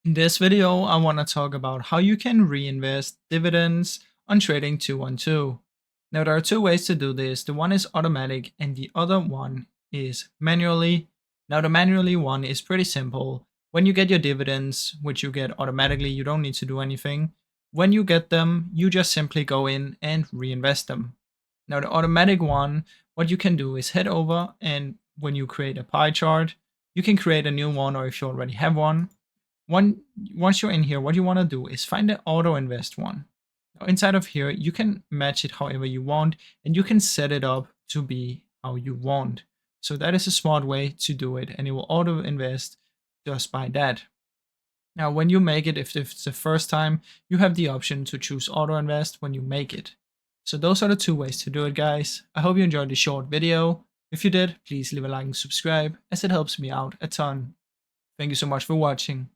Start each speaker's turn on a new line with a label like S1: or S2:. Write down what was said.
S1: In this video, I want to talk about how you can reinvest dividends on Trading 212. Now, there are two ways to do this. The one is automatic and the other one is manually. Now, the manually one is pretty simple. When you get your dividends, which you get automatically, you don't need to do anything. When you get them, you just simply go in and reinvest them. Now, the automatic one, what you can do is head over, and when you create a pie chart, you can create a new one, or if you already have one, once you're in here, what you want to do is find the auto invest one. Now, inside of here, you can match it however you want, and you can set it up to be how you want. So that is a smart way to do it, and it will auto invest just by that. Now, when you make it, if it's the first time, you have the option to choose auto invest when you make it. So those are the two ways to do it, guys. I hope you enjoyed the short video. If you did, please leave a like and subscribe, as it helps me out a ton. Thank you so much for watching.